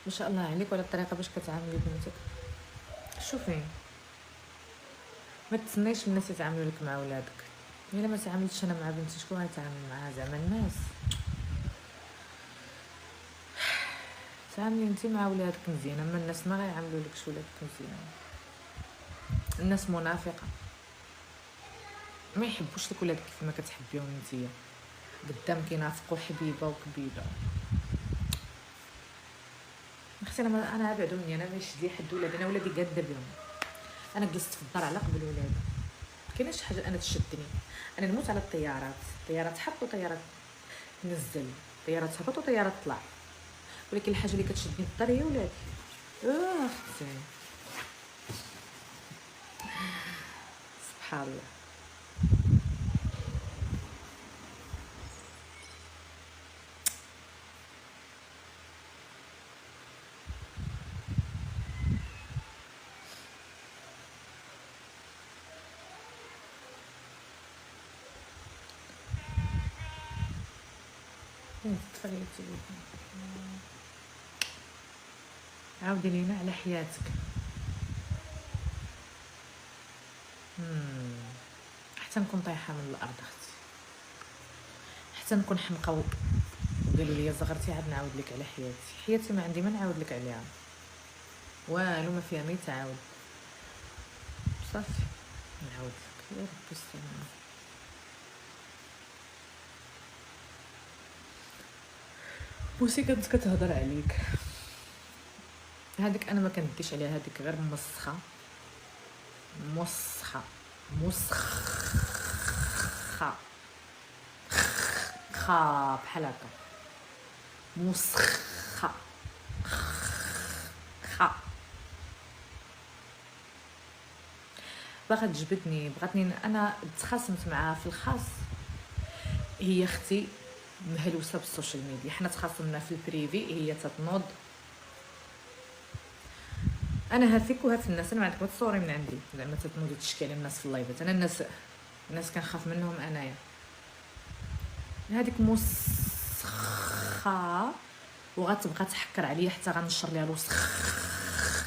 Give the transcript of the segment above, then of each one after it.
ما شاء الله عليك وعلى الطريقه باش كتعاملي بنتك. شوفي، ما تسنيش الناس يتعاملوا لك مع ولادك. الا ما تعاملتش انا مع بنتي شكون غيتعامل معها؟ زعما الناس. تعاملي انت مع ولادك مزيان، اما الناس ما غيعاملوا لكش ولادك مزيان. الناس منافقه، ما يحبوش لك ولادك كيف ما كتحبيهم نتيا. قدام كينافقوا حبيبه وكبيبه. اختي انا ابعدوا مني، انا ما يشد حد ولاد، انا ولادي قاده بهم. انا جلست في الدار على قبل ولادي، كاينه شي حاجه انا تشدني. انا نموت على الطيارات حط وطيارات نزل، طيارات هبط وطيارات طلع، ولكن الحاجه اللي كتشدني في الدار هي ولادي. اختي سبحان الله. تفرجي التليفون، عاودي لينا على حياتك. حتى نكون طايحه من الارض اختي، حتى نكون حمقى وقالوا لي زغرتي عاد نعاود لك على حياتي ما عندي ما نعاود لك عليها والو، ما فيها ما يتعاود. صافي نعاود لك، يا ربي يسترنا. بوسي كانت كتهضر عليك، هذيك انا ما كنديش عليها، هذيك غير مسخه خا بحال هكا، مسخه خا باغا تجبدني، بغاتني انا تخاصمت معاها في الخاص. هي اختي مهلوسه بالسوشيال ميديا، حنا تخاصمنا في البريفي، هي تتنوض. انا هافيك وها في الناس، انا ما عندك ما تصوري من عندي زعما تتنوضي تشكي على الناس في اللايفات. انا الناس كنخاف منهم انايا. هذيك مسخه وغتبقى تحكر عليا حتى غنشر ليها الوسخ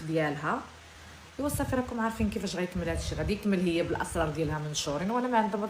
ديالها. ايوا صافي راكم عارفين كيفاش غيكمل هادشي، غادي يكمل هي بالاسرار ديالها منشورين وانا ما عندها ما